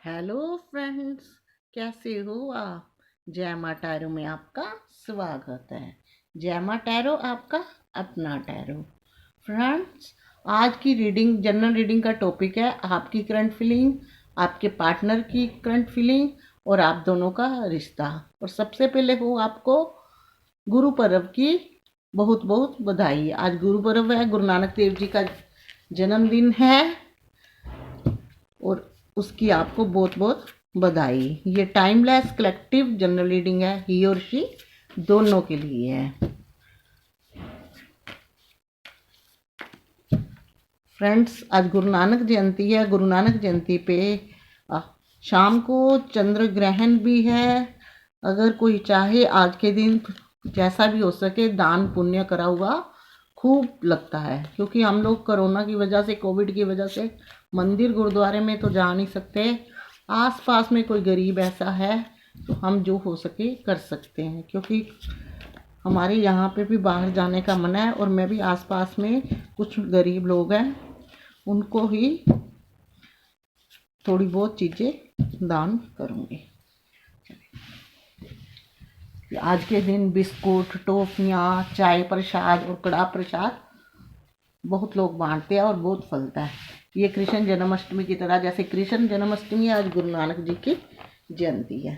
Hello friends, कैसे हो आप। जय माँ टैरो में आपका स्वागत है। जय माँ टैरो आपका अपना टैरो। फ्रेंड्स, आज की रीडिंग जनरल रीडिंग का टॉपिक है आपकी करंट फीलिंग, आपके पार्टनर की करंट फीलिंग और आप दोनों का रिश्ता। और सबसे पहले हो आपको गुरु पर्व की बहुत बहुत बधाई। आज गुरु पर्व है, गुरु नानक देव जी का जन्मदिन है और उसकी आपको बहुत बहुत बधाई। ये टाइमलेस कलेक्टिव जनरल रीडिंग है, ही और शी दोनों के लिए है। फ्रेंड्स, आज गुरु नानक जयंती है। गुरु नानक जयंती पे शाम को चंद्र ग्रहण भी है। अगर कोई चाहे आज के दिन जैसा भी हो सके दान पुण्य करा हुआ खूब लगता है, क्योंकि हम लोग कोरोना की वजह से, कोविड की वजह से मंदिर गुरुद्वारे में तो जा नहीं सकते। आस पास में कोई गरीब ऐसा है तो हम जो हो सके कर सकते हैं, क्योंकि हमारे यहाँ पे भी बाहर जाने का मना है। और मैं भी आस पास में कुछ गरीब लोग हैं उनको ही थोड़ी बहुत चीज़ें दान करूँगी। आज के दिन बिस्कुट, टॉफियाँ, चाय प्रसाद और कड़ा प्रसाद बहुत लोग बांटते हैं और बहुत फलता है। ये कृष्ण जन्माष्टमी की तरह, जैसे कृष्ण जन्माष्टमी आज गुरु नानक जी की जयंती है।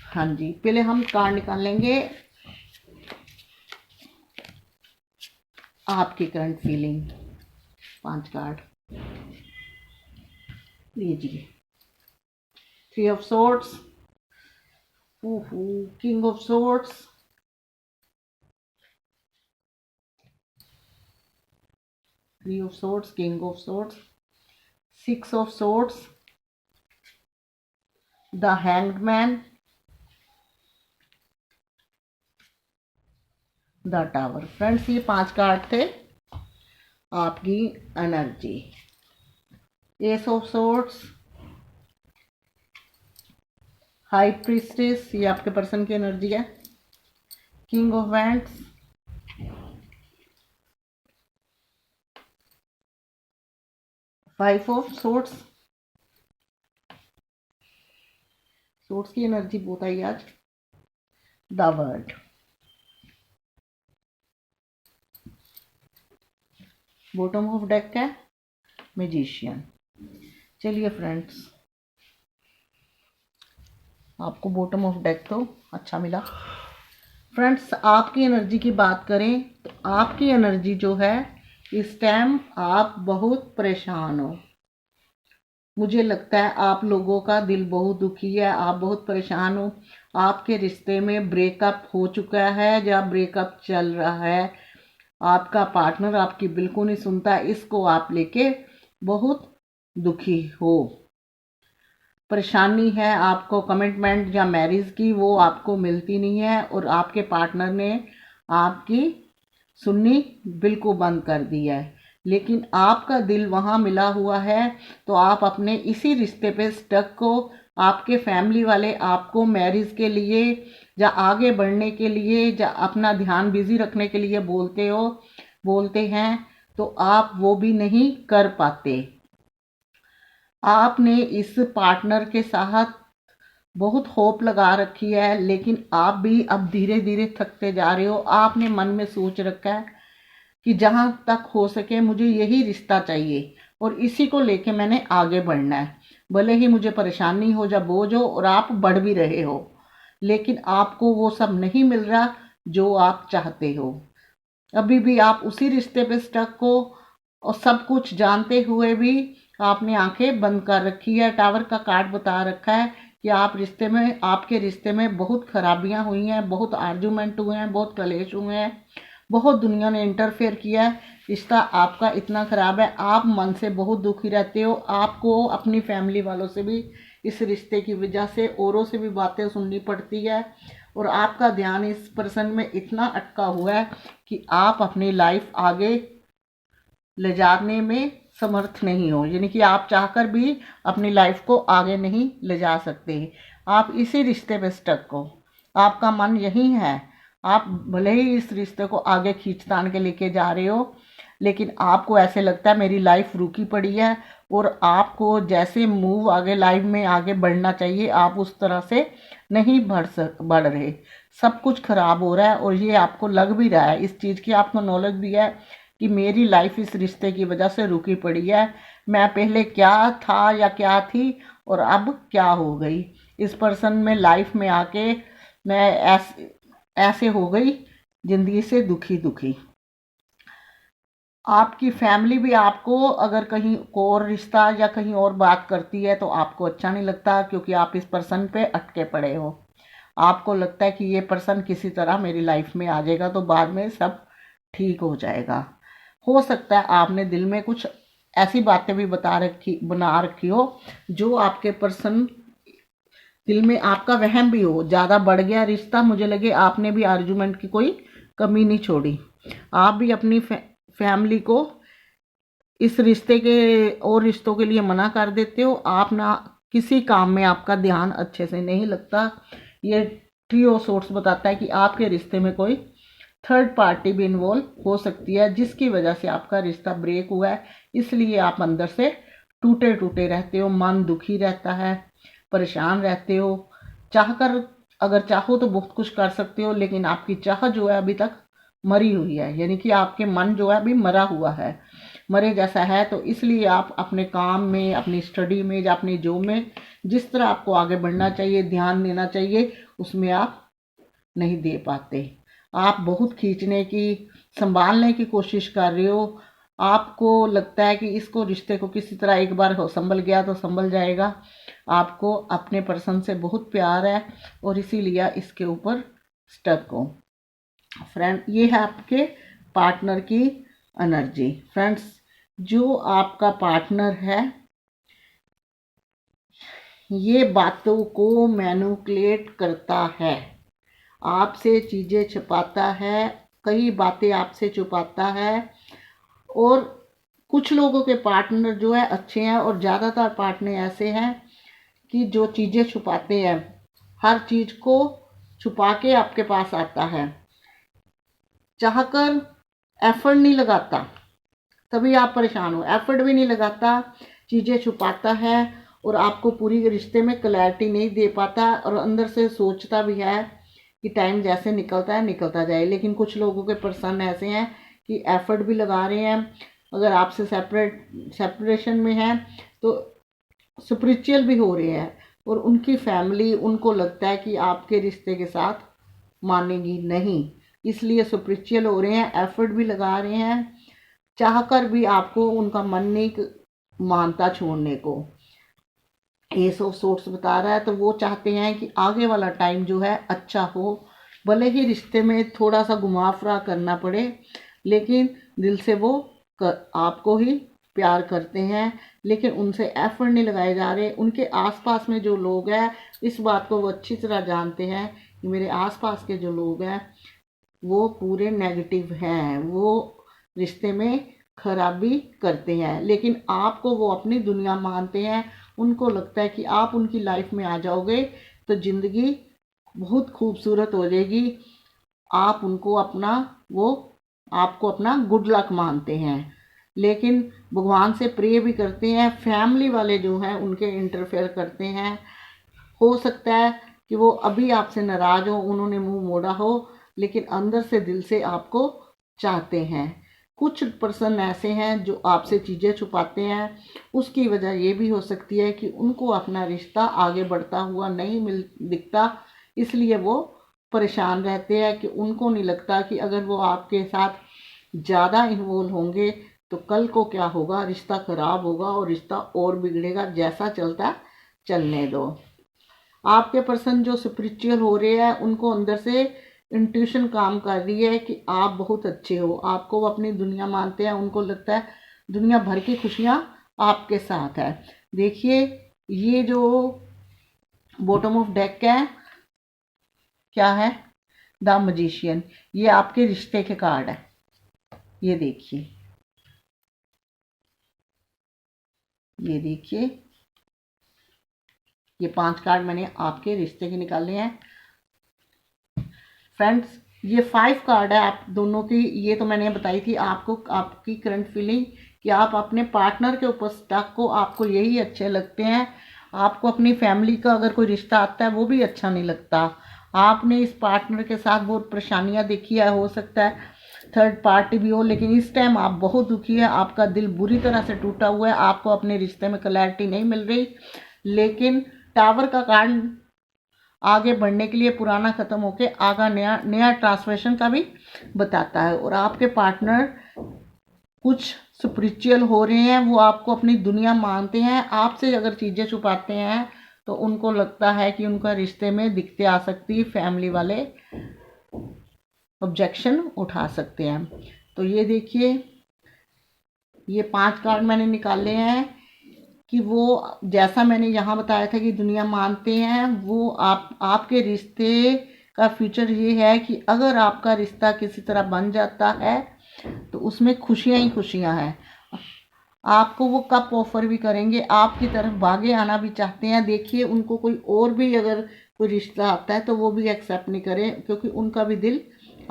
हाँ जी, पहले हम कार्ड निकाल लेंगे आपकी करंट फीलिंग। 5 कार्ड लीजिए। 3 of swords, king of swords, 3 of swords, king of swords, 6 of swords, the hanged man, the tower. Friends, ये 5 कार्ड थे आपकी energy. S of swords, high priestess, ये आपके पर्सन की एनर्जी है। King of wands, 5 of swords, swords की energy बहुत आई आज। The world. Bottom of deck है मैजिशियन। चलिए फ्रेंड्स, आपको बॉटम ऑफ डेक तो अच्छा मिला। फ्रेंड्स, आपकी एनर्जी की बात करें तो आपकी एनर्जी जो है इस टाइम आप बहुत परेशान हो। मुझे लगता है आप लोगों का दिल बहुत दुखी है, आप बहुत परेशान हो। आपके रिश्ते में ब्रेकअप हो चुका है या ब्रेकअप चल रहा है। आपका पार्टनर आपकी बिल्कुल नहीं सुनता, इसको आप लेके बहुत दुखी हो। परेशानी है आपको कमिटमेंट या मैरिज की, वो आपको मिलती नहीं है और आपके पार्टनर ने आपकी सुननी बिल्कुल बंद कर दी है। लेकिन आपका दिल वहाँ मिला हुआ है, तो आप अपने इसी रिश्ते पे स्टक हो। आपके फैमिली वाले आपको मैरिज के लिए या आगे बढ़ने के लिए या अपना ध्यान बिजी रखने के लिए बोलते हैं, तो आप वो भी नहीं कर पाते। आपने इस पार्टनर के साथ बहुत होप लगा रखी है, लेकिन आप भी अब धीरे धीरे थकते जा रहे हो। आपने मन में सोच रखा है कि जहाँ तक हो सके मुझे यही रिश्ता चाहिए और इसी को लेके मैंने आगे बढ़ना है, भले ही मुझे परेशानी हो या बोझ हो। और आप बढ़ भी रहे हो, लेकिन आपको वो सब नहीं मिल रहा जो आप चाहते हो। अभी भी आप उसी रिश्ते पे स्टक हो और सब कुछ जानते हुए भी आपने आंखें बंद कर रखी है। टावर का कार्ड बता रखा है कि आपके रिश्ते में बहुत खराबियां हुई हैं, बहुत आर्गुमेंट हुए हैं, बहुत कलेश हुए हैं, बहुत दुनिया ने इंटरफेयर किया है। रिश्ता आपका इतना ख़राब है, आप मन से बहुत दुखी रहते हो। आपको अपनी फैमिली वालों से भी इस रिश्ते की वजह से औरों से भी बातें सुननी पड़ती है और आपका ध्यान इस पर्सन में इतना अटका हुआ है कि आप अपनी लाइफ आगे ले जाने में समर्थ नहीं हो। यानी कि आप चाहकर भी अपनी लाइफ को आगे नहीं ले जा सकते। आप इसी रिश्ते पे स्टक हो, आपका मन यही है। आप भले ही इस रिश्ते को आगे खींच तान के लेके जा रहे हो, लेकिन आपको ऐसे लगता है मेरी लाइफ रुकी पड़ी है और आपको जैसे मूव आगे लाइफ में आगे बढ़ना चाहिए आप उस तरह से नहीं बढ़ रहे। सब कुछ खराब हो रहा है और ये आपको लग भी रहा है, इस चीज़ की आपको नॉलेज भी है कि मेरी लाइफ इस रिश्ते की वजह से रुकी पड़ी है। मैं पहले क्या था या क्या थी और अब क्या हो गई, इस पर्सन में लाइफ में आके मैं ऐसे हो गई जिंदगी से दुखी दुखी। आपकी फैमिली भी आपको अगर कहीं और रिश्ता या कहीं और बात करती है तो आपको अच्छा नहीं लगता, क्योंकि आप इस पर्सन पे अटके पड़े हो। आपको लगता है कि ये पर्सन किसी तरह मेरी लाइफ में आ जाएगा तो बाद में सब ठीक हो जाएगा। हो सकता है आपने दिल में कुछ ऐसी बातें भी बना रखी हो जो आपके पर्सन दिल में आपका वहम भी हो, ज़्यादा बढ़ गया रिश्ता, मुझे लगे आपने भी आर्गुमेंट की कोई कमी नहीं छोड़ी। आप भी अपनी फैमिली को इस रिश्ते के और रिश्तों के लिए मना कर देते हो। आप ना किसी काम में आपका ध्यान अच्छे से नहीं लगता। ये ट्री ऑफ सोर्ट्स बताता है कि आपके रिश्ते में कोई थर्ड पार्टी भी इन्वॉल्व हो सकती है जिसकी वजह से आपका रिश्ता ब्रेक हुआ है। इसलिए आप अंदर से टूटे टूटे रहते हो, मन दुखी रहता है, परेशान रहते हो। चाहकर अगर चाहो तो बहुत कुछ कर सकते हो, लेकिन आपकी चाह जो है अभी तक मरी हुई है, यानी कि आपके मन जो है अभी मरा हुआ है, मरे जैसा है। तो इसलिए आप अपने काम में, अपनी स्टडी में या अपनी जॉब में जिस तरह आपको आगे बढ़ना चाहिए, ध्यान देना चाहिए, उसमें आप नहीं दे पाते। आप बहुत खींचने की, संभालने की कोशिश कर रहे हो। आपको लगता है कि इसको रिश्ते को किसी तरह एक बार हो संभल गया तो संभल जाएगा। आपको अपने पर्सन से बहुत प्यार है और इसीलिए इसके ऊपर स्टक हो। फ्रेंड, ये है आपके पार्टनर की एनर्जी। फ्रेंड्स, जो आपका पार्टनर है ये बातों को मैनिपुलेट करता है, आपसे चीज़ें छुपाता है, कई बातें आपसे छुपाता है। और कुछ लोगों के पार्टनर जो है अच्छे हैं और ज़्यादातर पार्टनर ऐसे हैं कि जो चीज़ें छुपाते हैं, हर चीज़ को छुपा के आपके पास आता है, चाहकर एफर्ट नहीं लगाता, तभी आप परेशान हो। एफर्ट भी नहीं लगाता, चीज़ें छुपाता है और आपको पूरी रिश्ते में क्लैरिटी नहीं दे पाता, और अंदर से सोचता भी है कि टाइम जैसे निकलता है निकलता जाए। लेकिन कुछ लोगों के पर्सन ऐसे हैं कि एफर्ट भी लगा रहे हैं, अगर आपसे सेपरेशन में है तो स्पिरिचुअल भी हो रहे हैं, और उनकी फैमिली, उनको लगता है कि आपके रिश्ते के साथ मानेगी नहीं, इसलिए स्पिरिचुअल हो रहे हैं, एफर्ट भी लगा रहे हैं, चाहकर भी आपको उनका मन नहीं मानता छोड़ने को। ये सब सोर्स बता रहा है, तो वो चाहते हैं कि आगे वाला टाइम जो है अच्छा हो, भले ही रिश्ते में थोड़ा सा घुमा फिरा करना पड़े, लेकिन दिल से वो आपको ही प्यार करते हैं। लेकिन उनसे एफर्ट नहीं लगाए जा रहे। उनके आसपास में जो लोग हैं इस बात को वो अच्छी तरह जानते हैं कि मेरे आसपास के जो लोग हैं वो पूरे नेगेटिव हैं, वो रिश्ते में खराबी करते हैं, लेकिन आपको वो अपनी दुनिया मानते हैं। उनको लगता है कि आप उनकी लाइफ में आ जाओगे तो ज़िंदगी बहुत खूबसूरत हो जाएगी। आप उनको अपना, वो आपको अपना गुड लक मानते हैं, लेकिन भगवान से प्रे भी करते हैं। फैमिली वाले जो हैं उनके इंटरफेयर करते हैं। हो सकता है कि वो अभी आपसे नाराज़ हो, उन्होंने मुंह मोड़ा हो, लेकिन अंदर से दिल से आपको चाहते हैं। कुछ पर्सन ऐसे हैं जो आपसे चीज़ें छुपाते हैं, उसकी वजह ये भी हो सकती है कि उनको अपना रिश्ता आगे बढ़ता हुआ नहीं दिखता, इसलिए वो परेशान रहते हैं कि उनको नहीं लगता कि अगर वो आपके साथ ज़्यादा इन्वॉल्व होंगे तो कल को क्या होगा, रिश्ता खराब होगा और रिश्ता और बिगड़ेगा। जैसा चलता चलने दो। आपके पर्सन जो स्पिरिचुअल हो रहे हैं उनको अंदर से इंट्यूशन काम कर रही है कि आप बहुत अच्छे हो, आपको वो अपनी दुनिया मानते हैं। उनको लगता है दुनिया भर की खुशियाँ आपके साथ है। देखिए, ये जो बॉटम ऑफ डेक है क्या है, द मैजिशियन, ये आपके रिश्ते के कार्ड है। ये देखिए, ये देखिए, ये 5 कार्ड मैंने आपके रिश्ते के निकाले हैं। फ्रेंड्स, ये 5 कार्ड है आप दोनों की। ये तो मैंने बताई थी आपको, आपकी करंट फीलिंग कि आप अपने पार्टनर के उपस्थित को आपको यही अच्छे लगते हैं, आपको अपनी फैमिली का अगर कोई रिश्ता आता है वो भी अच्छा नहीं लगता। आपने इस पार्टनर के साथ बहुत परेशानियां देखी है, हो सकता है थर्ड पार्टी भी हो, लेकिन इस टाइम आप बहुत दुखी है, आपका दिल बुरी तरह से टूटा हुआ है, आपको अपने रिश्ते में क्लैरिटी नहीं मिल रही। लेकिन टावर का कार्ड आगे बढ़ने के लिए पुराना खत्म होके आगा नया नया ट्रांसफॉर्मेशन का भी बताता है। और आपके पार्टनर कुछ स्पिरिचुअल हो रहे हैं, वो आपको अपनी दुनिया मानते हैं, आपसे अगर चीज़ें छुपाते हैं तो उनको लगता है कि उनका रिश्ते में दिक्कतें आ सकती है, फैमिली वाले ऑब्जेक्शन उठा सकते हैं। तो ये देखिए, ये 5 कार्ड मैंने निकाले हैं कि वो जैसा मैंने यहाँ बताया था कि दुनिया मानते हैं, वो आपके रिश्ते का फ्यूचर ये है कि अगर आपका रिश्ता किसी तरह बन जाता है तो उसमें खुशियाँ ही खुशियाँ हैं। आपको वो कप ऑफर भी करेंगे, आपकी तरफ भागे आना भी चाहते हैं। देखिए, उनको कोई और भी अगर कोई रिश्ता आता है तो वो भी एक्सेप्ट नहीं करें, क्योंकि उनका भी दिल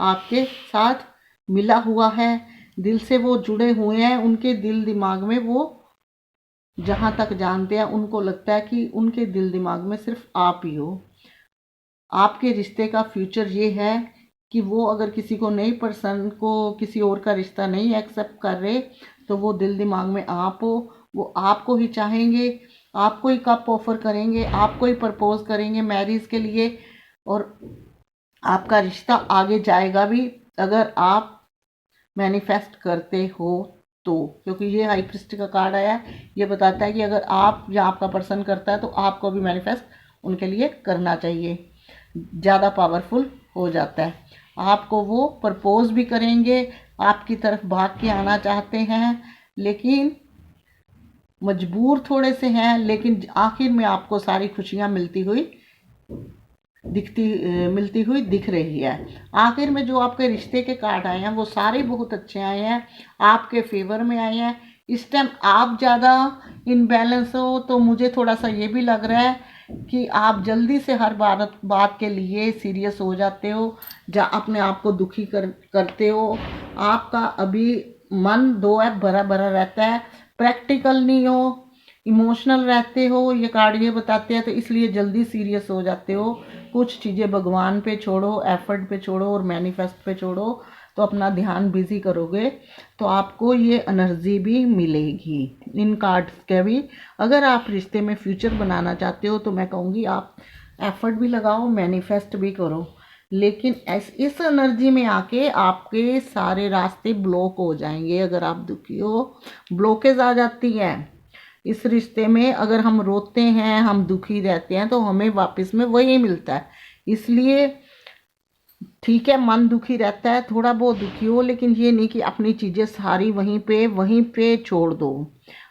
आपके साथ मिला हुआ है, दिल से वो जुड़े हुए हैं। उनके दिल दिमाग में वो जहाँ तक जानते हैं उनको लगता है कि उनके दिल दिमाग में सिर्फ आप ही हो। आपके रिश्ते का फ्यूचर ये है कि वो अगर किसी को नई पर्सन को किसी और का रिश्ता नहीं एक्सेप्ट कर रहे तो वो दिल दिमाग में आप हो, वो आपको ही चाहेंगे, आपको ही कप ऑफर करेंगे, आपको ही प्रपोज करेंगे मैरिज के लिए, और आपका रिश्ता आगे जाएगा भी अगर आप मैनिफेस्ट करते हो तो। क्योंकि ये हाई प्रीस्ट का कार्ड आया है, ये बताता है कि अगर आप या आपका पर्सन करता है तो आपको भी मैनिफेस्ट उनके लिए करना चाहिए, ज़्यादा पावरफुल हो जाता है। आपको वो प्रपोज भी करेंगे, आपकी तरफ भाग के आना चाहते हैं, लेकिन मजबूर थोड़े से हैं, लेकिन आखिर में आपको सारी खुशियाँ मिलती हुई दिख रही है। आखिर में जो आपके रिश्ते के कार्ड आए हैं वो सारे बहुत अच्छे आए हैं, आपके फेवर में आए हैं। इस टाइम आप ज़्यादा इनबैलेंस हो, तो मुझे थोड़ा सा ये भी लग रहा है कि आप जल्दी से हर बात के लिए सीरियस हो जाते हो, अपने आप को दुखी करते हो। आपका अभी मन दो है भरा भरा रहता है, प्रैक्टिकल नहीं हो, इमोशनल रहते हो, ये कार्ड ये बताते हैं। तो इसलिए जल्दी सीरियस हो जाते हो। कुछ चीज़ें भगवान पे छोड़ो, एफर्ट पे छोड़ो और मैनिफेस्ट पे छोड़ो, तो अपना ध्यान बिजी करोगे तो आपको ये एनर्जी भी मिलेगी इन कार्ड्स के भी। अगर आप रिश्ते में फ्यूचर बनाना चाहते हो तो मैं कहूँगी आप एफर्ट भी लगाओ, मैनिफेस्ट भी करो, लेकिन इस एनर्जी में आके आपके सारे रास्ते ब्लॉक हो जाएंगे। अगर आप दुखी हो, ब्लॉकेज आ जाती है इस रिश्ते में। अगर हम रोते हैं, हम दुखी रहते हैं, तो हमें वापस में वही मिलता है। इसलिए ठीक है, मन दुखी रहता है, थोड़ा बहुत दुखी हो, लेकिन ये नहीं कि अपनी चीज़ें सारी वहीं पे छोड़ दो।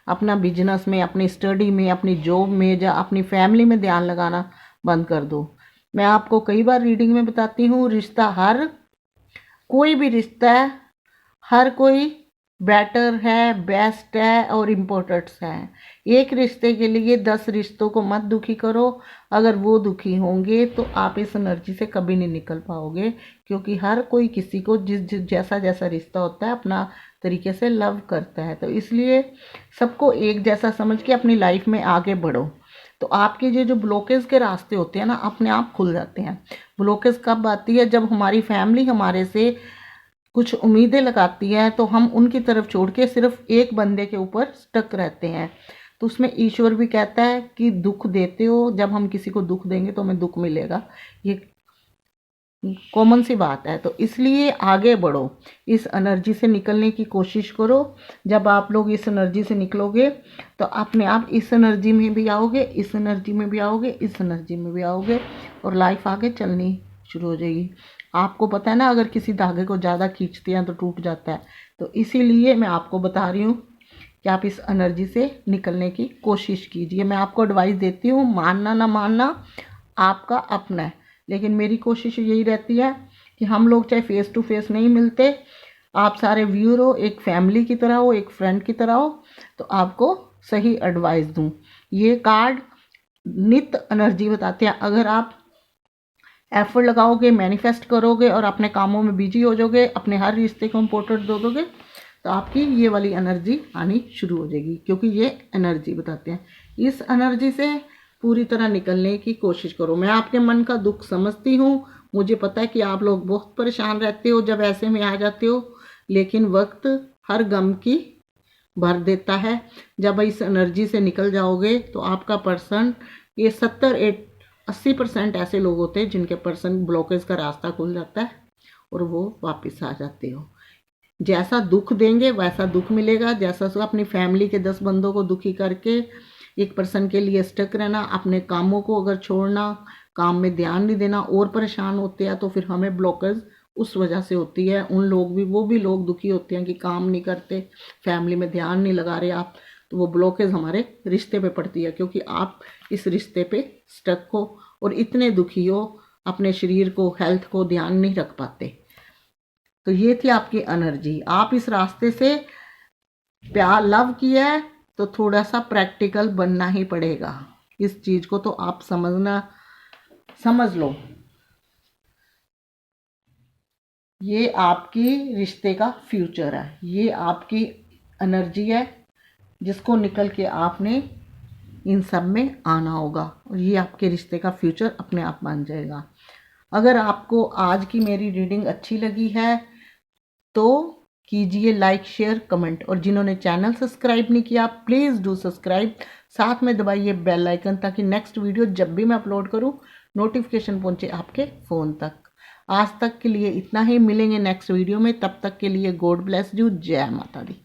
अपना बिजनेस में, अपनी स्टडी में, अपनी जॉब में या अपनी फैमिली में ध्यान लगाना बंद कर दो। मैं आपको कई बार रीडिंग में बताती हूँ, रिश्ता कोई भी रिश्ता है, हर कोई बेटर है, बेस्ट है और इम्पोर्टेंट्स है। एक रिश्ते के लिए 10 रिश्तों को मत दुखी करो। अगर वो दुखी होंगे तो आप इस एनर्जी से कभी नहीं निकल पाओगे, क्योंकि हर कोई किसी को जिस जैसा जैसा रिश्ता होता है अपना तरीके से लव करता है। तो इसलिए सबको एक जैसा समझ के अपनी लाइफ में आगे बढ़ो, तो आपके ये जो ब्लॉकेज के रास्ते होते हैं ना, अपने आप खुल जाते हैं। ब्लॉकेज कब आती है? जब हमारी फैमिली हमारे से कुछ उम्मीदें लगाती है तो हम उनकी तरफ छोड़ के सिर्फ एक बंदे के ऊपर स्टक रहते हैं। तो उसमें ईश्वर भी कहता है कि दुख देते हो, जब हम किसी को दुख देंगे तो हमें दुख मिलेगा, ये कॉमन सी बात है। तो इसलिए आगे बढ़ो, इस एनर्जी से निकलने की कोशिश करो। जब आप लोग इस एनर्जी से निकलोगे तो अपने आप इस एनर्जी में भी आओगे, इस एनर्जी में भी आओगे, इस एनर्जी में भी आओगे, और लाइफ आगे चलनी शुरू हो जाएगी। आपको पता है ना, अगर किसी धागे को ज़्यादा खींचते हैं तो टूट जाता है। तो इसीलिए मैं आपको बता रही हूँ कि आप इस एनर्जी से निकलने की कोशिश कीजिए। मैं आपको एडवाइस देती हूँ, मानना ना मानना आपका अपना है, लेकिन मेरी कोशिश यही रहती है कि हम लोग चाहे फेस टू फेस नहीं मिलते, आप सारे व्यूअर हो, एक फैमिली की तरह हो, एक फ्रेंड की तरह हो, तो आपको सही एडवाइस दूँ। ये कार्ड नित्य एनर्जी बताते हैं। अगर आप एफर्ट लगाओगे, मैनिफेस्ट करोगे और अपने कामों में बिजी हो जाओगे, अपने हर रिश्ते को इम्पोर्टेंट दे दोगे, तो आपकी ये वाली एनर्जी आनी शुरू हो जाएगी, क्योंकि ये एनर्जी बताते हैं। इस एनर्जी से पूरी तरह निकलने की कोशिश करो। मैं आपके मन का दुख समझती हूँ, मुझे पता है कि आप लोग बहुत परेशान रहते हो जब ऐसे में आ जाते हो, लेकिन वक्त हर गम की भर देता है। जब इस एनर्जी से निकल जाओगे तो आपका पर्सन, ये 70-80% ऐसे लोग होते हैं जिनके पर्सन ब्लॉकेज का रास्ता खुल जाता है और वो वापस आ जाते हो। जैसा दुख देंगे वैसा दुख मिलेगा। जैसा अपनी फैमिली के 10 बंदों को दुखी करके एक पर्सन के लिए स्टक रहना, अपने कामों को अगर छोड़ना, काम में ध्यान नहीं देना और परेशान होते हैं, तो फिर हमें ब्लॉकेज उस वजह से होती है। उन लोग भी, वो भी लोग दुखी होते हैं कि काम नहीं करते, फैमिली में ध्यान नहीं लगा रहे आप, तो वो ब्लॉकेज हमारे रिश्ते पे पड़ती है, क्योंकि आप इस रिश्ते पे स्टक हो और इतने दुखी हो, अपने शरीर को, हेल्थ को ध्यान नहीं रख पाते। तो ये थी आपकी एनर्जी। आप इस रास्ते से प्यार लव किया है तो थोड़ा सा प्रैक्टिकल बनना ही पड़ेगा। इस चीज को तो आप समझ लो। ये आपकी रिश्ते का फ्यूचर है, ये आपकी एनर्जी है जिसको निकल के आपने इन सब में आना होगा और ये आपके रिश्ते का फ्यूचर अपने आप बन जाएगा। अगर आपको आज की मेरी रीडिंग अच्छी लगी है तो कीजिए लाइक, शेयर, कमेंट, और जिन्होंने चैनल सब्सक्राइब नहीं किया प्लीज़ डू सब्सक्राइब। साथ में दबाइए बेल आइकन ताकि नेक्स्ट वीडियो जब भी मैं अपलोड करूं नोटिफिकेशन पहुंचे आपके फ़ोन तक। आज तक के लिए इतना ही, मिलेंगे नेक्स्ट वीडियो में, तब तक के लिए गॉड ब्लेस यू, जय माता दी।